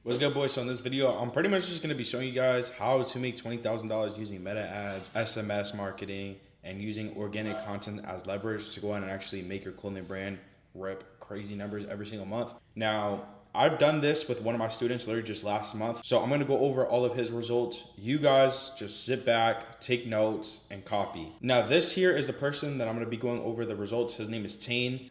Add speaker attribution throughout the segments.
Speaker 1: What's good, boys? So in this video, I'm pretty much just going to be showing you guys how to make $20,000 using meta ads, SMS marketing, and using organic content as leverage to go out and actually make your clothing brand rip crazy numbers every single month. Now, I've done this with one of my students literally just last month. So I'm going to go over all of his results. You guys just sit back, take notes, and copy. Now, this here is the person that I'm going to be going over the results. His name is Tane.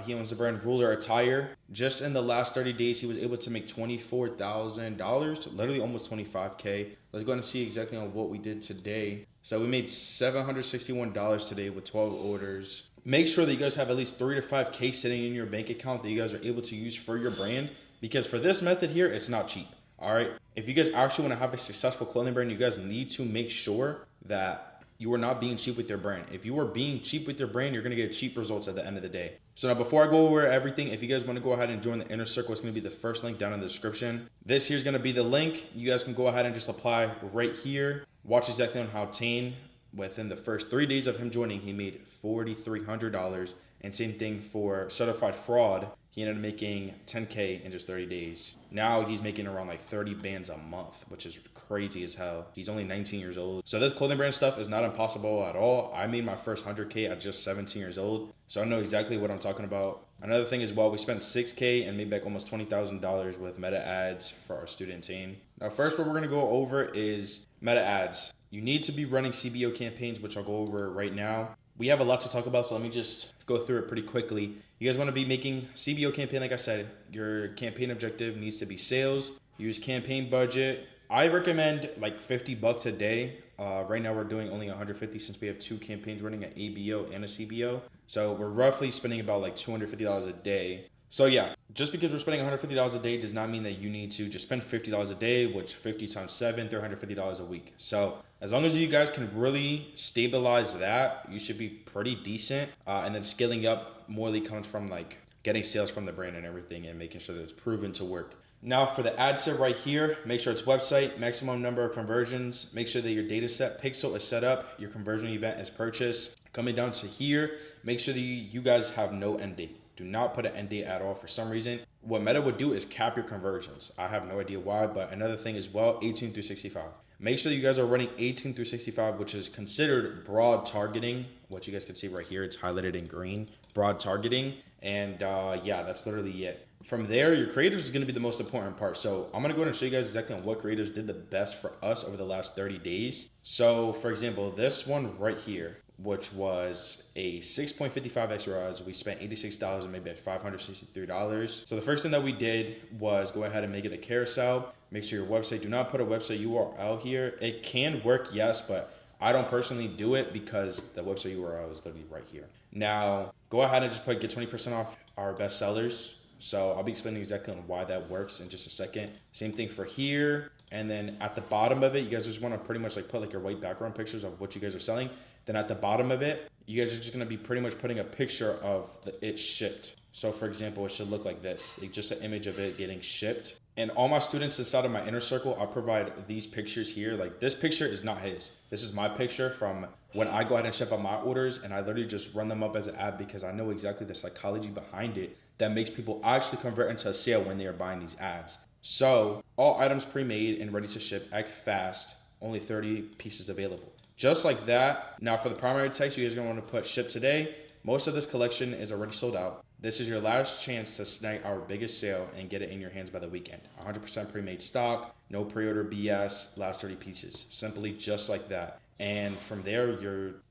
Speaker 1: He owns the brand Ruler Attire. Just in the last 30 days, he was able to make $24,000, literally almost 25K. Let's go ahead and see exactly on what we did today. So we made $761 today with 12 orders. Make sure that you guys have at least 3 to 5K sitting in your bank account that you guys are able to use for your brand, because for this method here, it's not cheap. All right. If you guys actually want to have a successful clothing brand, you guys need to make sure that you are not being cheap with your brand. If you are being cheap with your brand, you're going to get cheap results at the end of the day. So now, before I go over everything, if you guys want to go ahead and join the inner circle, it's going to be the first link down in the description. This here is going to be the link. You guys can go ahead and just apply right here. Watch exactly on how Tane, within the first 3 days of him joining, he made $4,300. And same thing for Certified Fraud. He ended up making 10K in just 30 days. Now he's making around like 30 bands a month, which is crazy as hell. He's only 19 years old. So this clothing brand stuff is not impossible at all. I made my first 100K at just 17 years old. So I know exactly what I'm talking about. Another thing as well, we spent 6K and made back almost $20,000 with meta ads for our student team. Now, first, what we're going to go over is meta ads. You need to be running CBO campaigns, which I'll go over right now. We have a lot to talk about, so let me just go through it pretty quickly. You guys want to be making CBO campaign, like I said, your campaign objective needs to be sales. Use campaign budget. I recommend like $50 a day. Right now we're doing only 150 since we have 2 campaigns running, an ABO and a CBO. So we're roughly spending about like $250 a day. So yeah, just because we're spending $150 a day does not mean that you need to just spend $50 a day, which 50 times 7, $350 a week. So as long as you guys can really stabilize that, you should be pretty decent. And then scaling up morely comes from like getting sales from the brand and everything and making sure that it's proven to work. Now for the ad set right here, make sure it's website, maximum number of conversions. Make sure that your data set pixel is set up, your conversion event is purchased. Coming down to here, make sure that you guys have no end date. Do not put an end date at all. For some reason, what Meta would do is cap your conversions. I have no idea why, but another thing as well, 18 through 65. Make sure that you guys are running 18 through 65, which is considered broad targeting. What you guys can see right here, it's highlighted in green, broad targeting. And yeah, that's literally it. From there, your creatives is going to be the most important part. So I'm going to go ahead and show you guys exactly on what creatives did the best for us over the last 30 days. So for example, this one right here, which was a 6.55x ROAS. We spent $86 and maybe at $563. So the first thing that we did was go ahead and make it a carousel. Make sure your website, do not put a website URL here. It can work, yes, but I don't personally do it because the website URL is literally right here. Now, go ahead and just put get 20% off our best sellers. So I'll be explaining exactly on why that works in just a second. Same thing for here. And then at the bottom of it, you guys just want to pretty much like put like your white background pictures of what you guys are selling. Then at the bottom of it, you guys are just going to be pretty much putting a picture of it shipped. So for example, it should look like this, like just an image of it getting shipped. And all my students inside of my inner circle, I provide these pictures here. Like this picture is not his. This is my picture from when I go ahead and ship out my orders, and I literally just run them up as an ad because I know exactly the psychology behind it that makes people actually convert into a sale when they are buying these ads. So all items pre-made and ready to ship, act fast, only 30 pieces available. Just like that. Now for the primary text, you guys are going to want to put ship today. Most of this collection is already sold out. This is your last chance to snag our biggest sale and get it in your hands by the weekend. 100% pre-made stock, no pre-order BS, last 30 pieces. Simply just like that. And from there,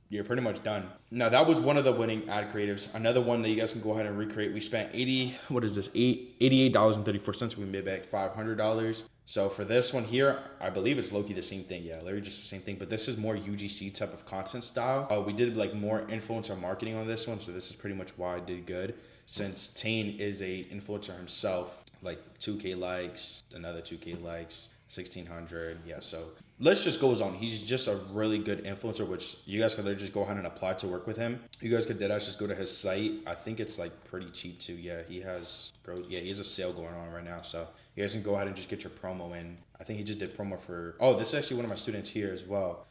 Speaker 1: you're pretty much done. Now that was one of the winning ad creatives. Another one that you guys can go ahead and recreate. We spent $88.34. We made back $500. So for this one here, I believe it's low-key the same thing. Yeah, literally just the same thing, but this is more UGC type of content style. We did like more influencer marketing on this one. So this is pretty much why I did good, since Tane is a influencer himself, like 2K likes, another 2K likes, 1,600. Yeah, so list just goes on. He's just a really good influencer, which you guys could literally just go ahead and apply to work with him. You guys could deadass just go to his site. I think it's like pretty cheap too. Yeah, he has a sale going on right now. So you guys can go ahead and just get your promo in. I think he just did promo for, oh, this is actually one of my students here as well.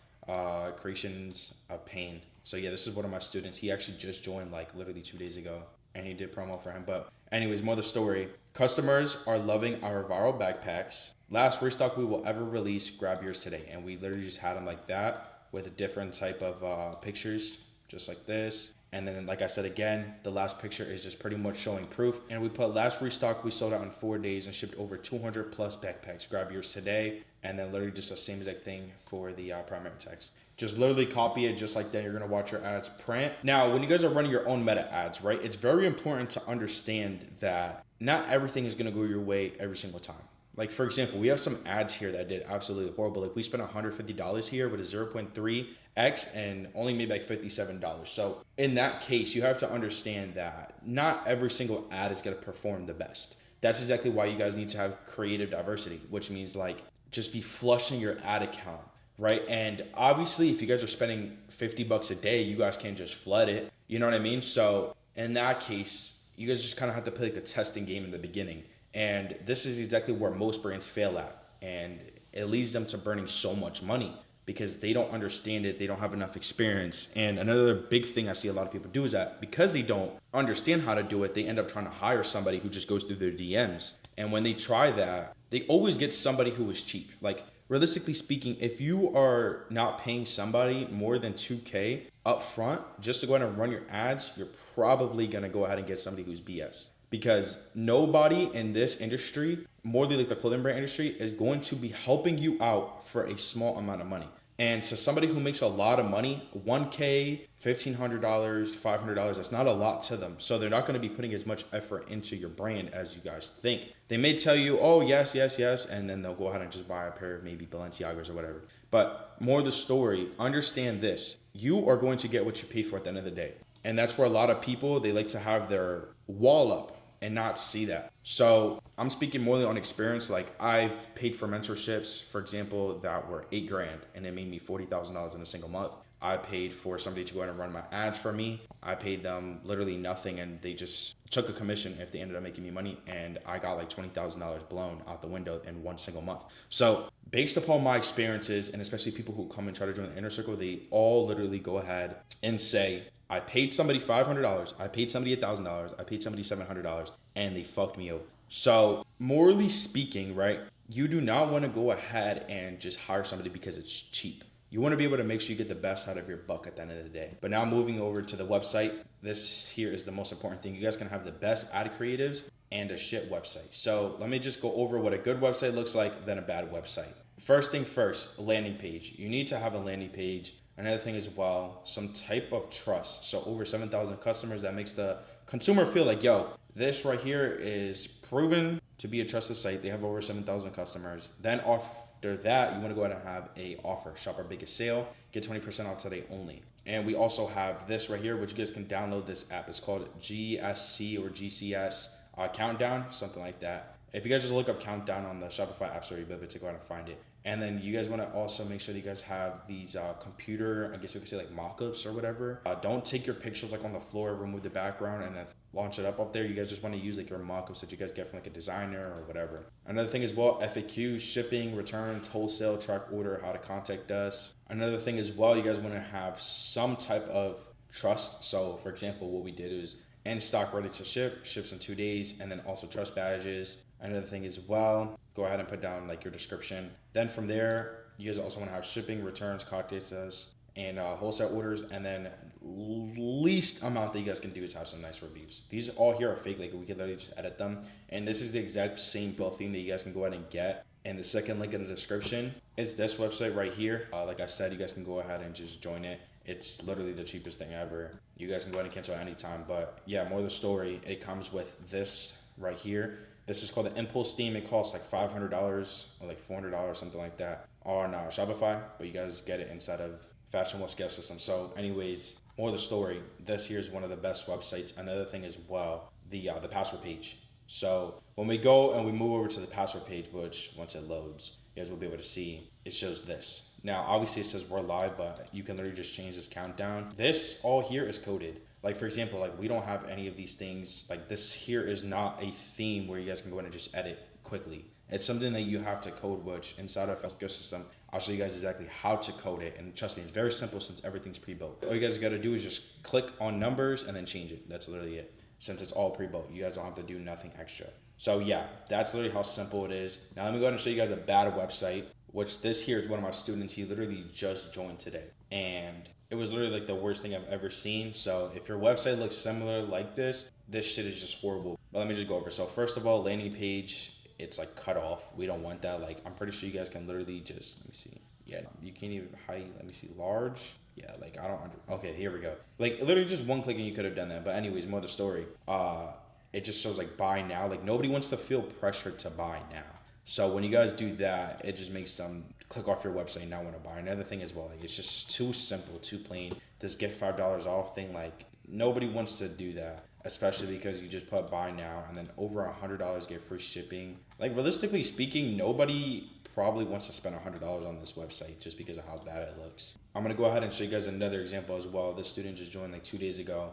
Speaker 1: Creations of Pain. So yeah, this is one of my students. He actually just joined like literally 2 days ago, and he did promo for him. But anyways, more of the story. Customers are loving our viral backpacks. Last restock we will ever release, grab yours today. And we literally just had them like that with a different type of pictures, just like this. And then, like I said again, the last picture is just pretty much showing proof. And we put last restock, we sold out in 4 days and shipped over 200 plus backpacks. Grab yours today. And then literally just the same exact thing for the primary text. Just literally copy it just like that. You're gonna watch your ads print. Now, when you guys are running your own meta ads, right, it's very important to understand that not everything is gonna go your way every single time. Like, for example, we have some ads here that did absolutely horrible. Like, we spent $150 here with a 0.3x and only made like $57. So in that case, you have to understand that not every single ad is gonna perform the best. That's exactly why you guys need to have creative diversity, which means like just be flushing your ad account, right? And obviously, if you guys are spending $50 a day, you guys can't just flood it. You know what I mean? So in that case, you guys just kind of have to play like the testing game in the beginning. And this is exactly where most brands fail at. And it leads them to burning so much money because they don't understand it. They don't have enough experience. And another big thing I see a lot of people do is that because they don't understand how to do it, they end up trying to hire somebody who just goes through their DMs. And when they try that, they always get somebody who is cheap. Like, realistically speaking, if you are not paying somebody more than $2K up front just to go ahead and run your ads, you're probably going to go ahead and get somebody who's BS. Because nobody in this industry, more than like the clothing brand industry, is going to be helping you out for a small amount of money. And to somebody who makes a lot of money, $1K, $1,500, $500, that's not a lot to them. So they're not going to be putting as much effort into your brand as you guys think. They may tell you, oh, yes, yes, yes, and then they'll go ahead and just buy a pair of maybe Balenciagas or whatever. But more of the story, understand this. You are going to get what you pay for at the end of the day. And that's where a lot of people, they like to have their wall up and not see that. So I'm speaking more on experience. Like, I've paid for mentorships, for example, that were $8,000 and it made me $40,000 in a single month. I paid for somebody to go in and run my ads for me. I paid them literally nothing and they just took a commission if they ended up making me money. And I got like $20,000 blown out the window in one single month. So based upon my experiences, and especially people who come and try to join the inner circle, they all literally go ahead and say, I paid somebody $500, I paid somebody $1,000, I paid somebody $700, and they fucked me over. So morally speaking, right, you do not want to go ahead and just hire somebody because it's cheap. You want to be able to make sure you get the best out of your buck at the end of the day. But now moving over to the website, this here is the most important thing. You guys can have the best ad creatives and a shit website. So let me just go over what a good website looks like, then a bad website. First thing first, a landing page. You need to have a landing page. Another thing as well, some type of trust. So over 7,000 customers, that makes the consumer feel like, yo, this right here is proven to be a trusted site. They have over 7,000 customers. Then after that, you want to go ahead and have a offer. Shop our biggest sale, get 20% off today only. And we also have this right here, which you guys can download this app. It's called GSC or GCS Countdown, something like that. If you guys just look up Countdown on the Shopify App Store, you'll be able to go ahead and find it. And then you guys want to also make sure that you guys have these computer, I guess you could say like mock-ups or whatever. Don't take your pictures like on the floor, remove the background, and then launch it up there. You guys just want to use like your mock-ups that you guys get from like a designer or whatever. Another thing as well, FAQs, shipping, returns, wholesale, track order, how to contact us. Another thing as well, you guys want to have some type of trust. So for example, what we did is in stock, ready to ship, ships in 2 days, and then also trust badges. Another thing as well, go ahead and put down like your description. Then from there, you guys also want to have shipping, returns, contacts us, and wholesale orders. And then least amount that you guys can do is have some nice reviews. These all here are fake, like we can literally just edit them. And this is the exact same build theme that you guys can go ahead and get. And the second link in the description is this website right here. Like I said, you guys can go ahead and just join it. It's literally the cheapest thing ever. You guys can go ahead and cancel at any time. But yeah, more of the story, it comes with this right here. This is called the Impulse Theme. It costs like $500 or like $400, something like that on Shopify. But you guys get it inside of Fashion West Gift System. So anyways, more of the story. This here is one of the best websites. Another thing as well, the password page. So when we go and we move over to the password page, which once it loads, you guys will be able to see, it shows this. Now, obviously it says we're live, but you can literally just change this countdown. This all here is coded. Like for example, like we don't have any of these things. Like this here is not a theme where you guys can go in and just edit quickly. It's something that you have to code, which inside of Gift System, I'll show you guys exactly how to code it. And trust me, it's very simple since everything's pre-built. All you guys got to do is just click on numbers and then change it. That's literally it. Since it's all pre-built, you guys don't have to do nothing extra. So yeah, that's literally how simple it is. Now let me go ahead and show you guys a bad website, which this here is one of my students. He literally just joined today. And it was literally like the worst thing I've ever seen. So if your website looks similar like this shit is just horrible. But let me just go over. So first of all, landing page, it's like cut off. We don't want that. Like I'm pretty sure you guys can literally just, let me see. Yeah, you can't even height. Let me see, large. Yeah, like I don't okay, here we go. Like literally just one click and you could have done that. But anyways, more the story. It just shows like buy now. Like nobody wants to feel pressured to buy now. So when you guys do that, it just makes them click off your website and not want to buy. Another thing as well, like it's just too simple, too plain. This get $5 off thing, like nobody wants to do that, especially because you just put buy now and then over $100 get free shipping. Like realistically speaking, nobody probably wants to spend $100 on this website just because of how bad it looks. I'm gonna go ahead and show you guys another example as well. This student just joined like 2 days ago.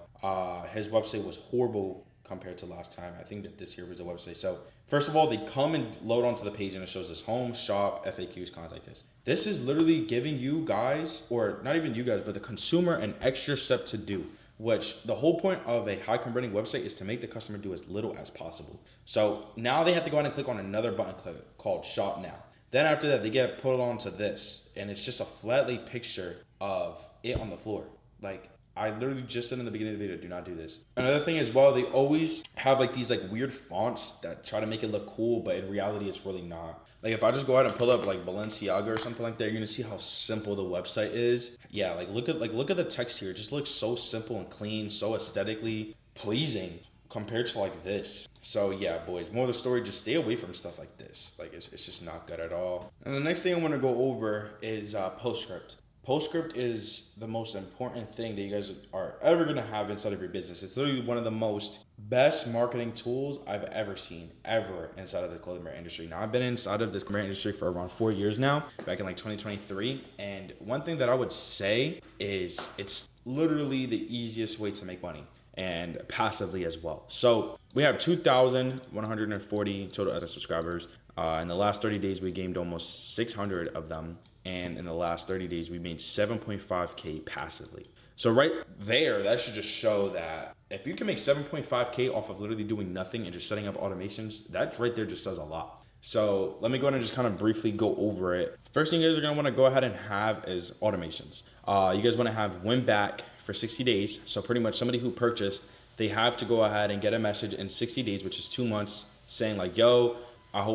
Speaker 1: His website was horrible compared to last time. I think that this here was the website. So first of all, they come and load onto the page and it shows us home, shop, FAQs, contact us. This is literally giving you guys, or not even you guys, but the consumer an extra step to do, which the whole point of a high converting website is to make the customer do as little as possible. So now they have to go ahead and click on another button called shop now. Then after that, they get put onto this and it's just a flat lay picture of it on the floor. Like I literally just said in the beginning of the video, do not do this. Another thing as well, they always have like these like weird fonts that try to make it look cool, but in reality, it's really not. Like if I just go ahead and pull up like Balenciaga or something like that, you're gonna see how simple the website is. Yeah, look at the text here. It just looks so simple and clean, so aesthetically pleasing compared to like this. So yeah, boys, more of the story, just stay away from stuff like this. Like it's just not good at all. And the next thing I want to go over is PostScript. PostScript is the most important thing that you guys are ever going to have inside of your business. It's literally one of the most best marketing tools I've ever seen, ever inside of the clothing brand industry. Now, I've been inside of this brand industry for around 4 years now, back in like 2023. And one thing that I would say is it's literally the easiest way to make money, and passively as well. So we have 2,140 total subscribers. In the last 30 days, we gained almost 600 of them. And in the last 30 days, we made 7.5K passively. So right there, that should just show that if you can make 7.5K off of literally doing nothing and just setting up automations, that right there just says a lot. So let me go ahead and just kind of briefly go over it. First thing you guys are gonna wanna go ahead and have is automations. You guys wanna have win back for 60 days. So pretty much somebody who purchased, they have to go ahead and get a message in 60 days, which is 2 months, saying like, yo,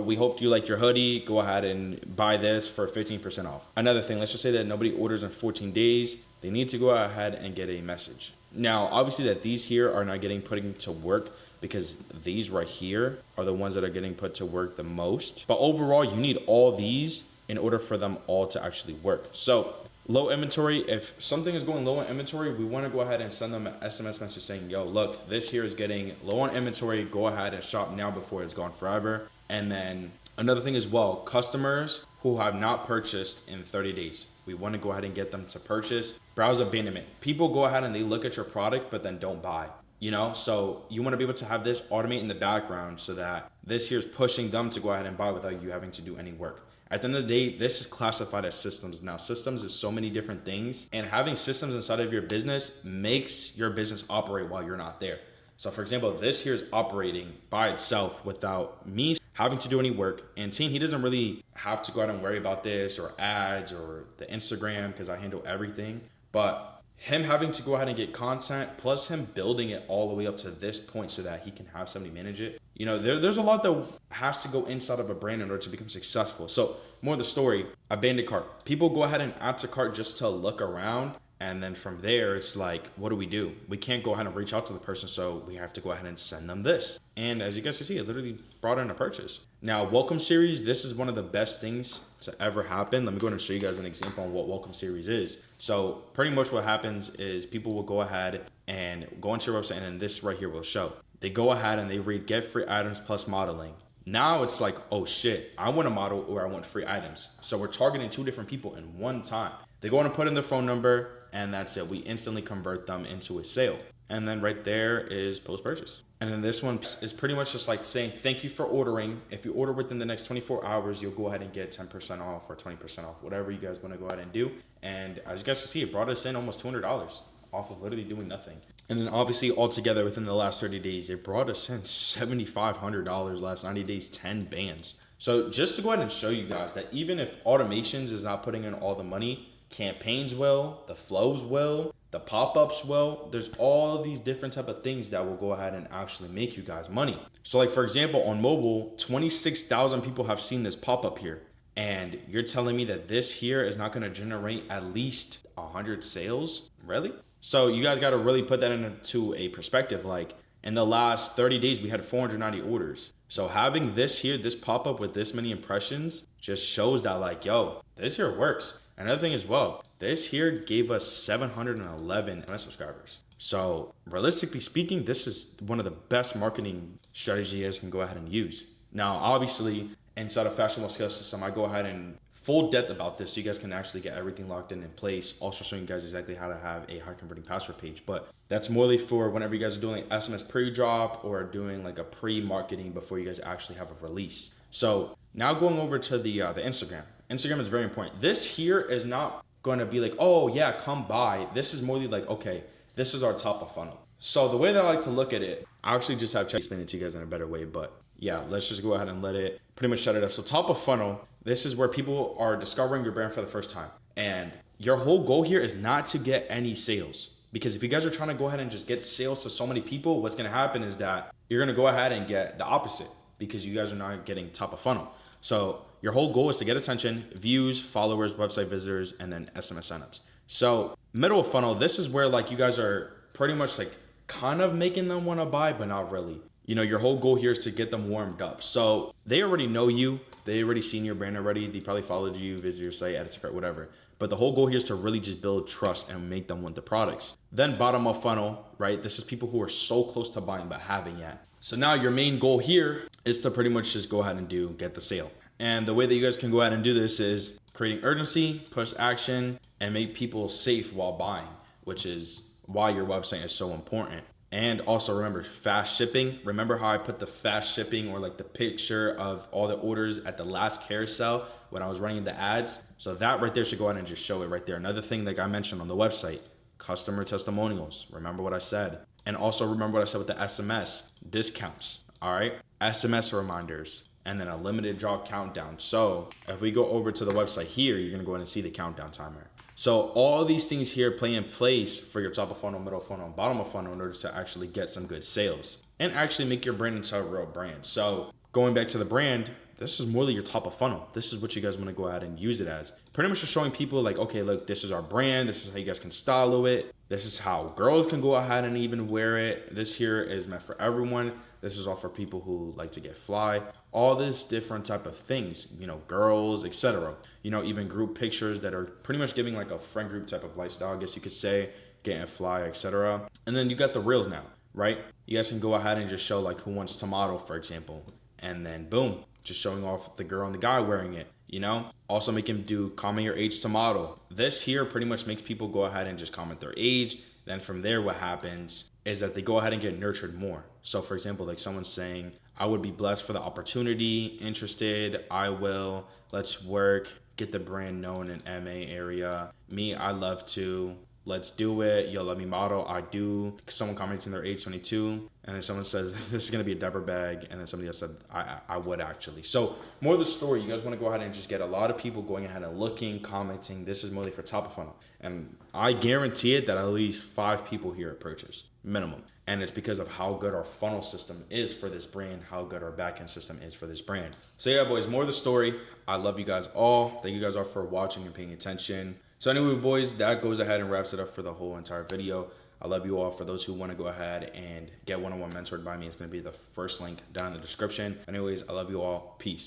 Speaker 1: we hope you like your hoodie. Go ahead and buy this for 15% off. Another thing, let's just say that nobody orders in 14 days. They need to go ahead and get a message. Now, obviously that these here are not getting put into work because these right here are the ones that are getting put to work the most. But overall, you need all these in order for them all to actually work. So low inventory, if something is going low on inventory, we want to go ahead and send them an SMS message saying, yo, look, this here is getting low on inventory. Go ahead and shop now before it's gone forever. And then another thing as well, customers who have not purchased in 30 days, we want to go ahead and get them to purchase. Browse abandonment. People go ahead and they look at your product, but then don't buy, you know? So you want to be able to have this automate in the background so that this here is pushing them to go ahead and buy without you having to do any work. At the end of the day, this is classified as systems. Now, systems is so many different things, and having systems inside of your business makes your business operate while you're not there. So for example, this here is operating by itself without me having to do any work. And Teen, he doesn't really have to go out and worry about this or ads or the Instagram because I handle everything. But him having to go ahead and get content, plus him building it all the way up to this point so that he can have somebody manage it. You know, there's a lot that has to go inside of a brand in order to become successful. So more of the story, abandoned cart. People go ahead and add to cart just to look around. And then from there, it's like, what do? We can't go ahead and reach out to the person, so we have to go ahead and send them this. And as you guys can see, it literally brought in a purchase. Now, welcome series, this is one of the best things to ever happen. Let me go ahead and show you guys an example on what welcome series is. So pretty much what happens is people will go ahead and go into your website, and then this right here will show. They go ahead and they read get free items plus modeling. Now it's like, oh shit, I want a model or I want free items. So we're targeting 2 different people in one time. They go on and put in their phone number, and that's it. We instantly convert them into a sale. And then right there is post-purchase. And then this one is pretty much just like saying, thank you for ordering. If you order within the next 24 hours, you'll go ahead and get 10% off or 20% off, whatever you guys want to go ahead and do. And as you guys can see, it brought us in almost $200 off of literally doing nothing. And then obviously altogether within the last 30 days, it brought us in $7,500 last 90 days, 10 bands. So just to go ahead and show you guys that even if automations is not putting in all the money, campaigns will, the flows will, the pop-ups will, there's all these different type of things that will go ahead and actually make you guys money. So like for example, on mobile, 26,000 people have seen this pop-up here. And you're telling me that this here is not gonna generate at least 100 sales? Really? So you guys got to really put that into a perspective. Like in the last 30 days, we had 490 orders. So having this here, this pop up with this many impressions just shows that like, yo, this here works. Another thing as well, this here gave us 711 MS subscribers. So realistically speaking, this is one of the best marketing strategies you guys can go ahead and use. Now, obviously inside of Fashionable Scale System, I go ahead and full depth about this so you guys can actually get everything locked in place. Also showing you guys exactly how to have a high converting password page. But that's morely for whenever you guys are doing SMS pre-drop or doing like a pre-marketing before you guys actually have a release. So now going over to the Instagram. Instagram is very important. This here is not going to be like, oh yeah, come by. This is morely like, okay, this is our top of funnel. So the way that I like to look at it, I actually just have Chad explain it to you guys in a better way. But yeah, let's just go ahead and let it pretty much shut it up. So top of funnel, this is where people are discovering your brand for the first time. And your whole goal here is not to get any sales. Because if you guys are trying to go ahead and just get sales to so many people, what's going to happen is that you're going to go ahead and get the opposite because you guys are not getting top of funnel. So your whole goal is to get attention, views, followers, website visitors, and then SMS signups. So middle of funnel, this is where like you guys are pretty much like kind of making them want to buy, but not really. You know, your whole goal here is to get them warmed up. So they already know you. They already seen your brand already. They probably followed you, visit your site, edit script, whatever. But the whole goal here is to really just build trust and make them want the products. Then bottom of funnel, right? This is people who are so close to buying but haven't yet. So now your main goal here is to pretty much just go ahead and get the sale. And the way that you guys can go ahead and do this is creating urgency, push action, and make people safe while buying, which is why your website is so important. And also remember fast shipping. Remember how I put the fast shipping or like the picture of all the orders at the last carousel when I was running the ads? So that right there should go ahead and just show it right there. Another thing like I mentioned on the website, customer testimonials. Remember what I said. And also remember what I said with the SMS, discounts, all right? SMS reminders, and then a limited drop countdown. So if we go over to the website here, you're gonna go ahead and see the countdown timer. So all these things here play in place for your top of funnel, middle of funnel, and bottom of funnel in order to actually get some good sales and actually make your brand into a real brand. So going back to the brand, this is more than your top of funnel. This is what you guys want to go ahead and use it as. Pretty much just showing people like, okay, look, this is our brand. This is how you guys can style it. This is how girls can go ahead and even wear it. This here is meant for everyone. This is all for people who like to get fly. All this different type of things, you know, girls, etc. You know, even group pictures that are pretty much giving like a friend group type of lifestyle, I guess you could say, getting fly, etc. And then you got the reels now, right? You guys can go ahead and just show like who wants to model, for example. And then boom, just showing off the girl and the guy wearing it, you know? Also make him do comment your age to model. This here pretty much makes people go ahead and just comment their age. Then from there, what happens is that they go ahead and get nurtured more. So for example, like someone's saying, I would be blessed for the opportunity, interested, I will, let's work, get the brand known in MA area. Me, I love to, let's do it. Yo, let me model, I do. Someone commenting their age 22, and then someone says, this is gonna be a Dapper bag, and then somebody else said, I would actually. So more of the story, you guys wanna go ahead and just get a lot of people going ahead and looking, commenting, this is mostly for top of funnel. And I guarantee it that at least 5 people here at purchase, minimum. And it's because of how good our funnel system is for this brand, how good our backend system is for this brand. So yeah, boys, more of the story. I love you guys all. Thank you guys all for watching and paying attention. So anyway, boys, that goes ahead and wraps it up for the whole entire video. I love you all. For those who want to go ahead and get one-on-one mentored by me, it's going to be the first link down in the description. Anyways, I love you all. Peace.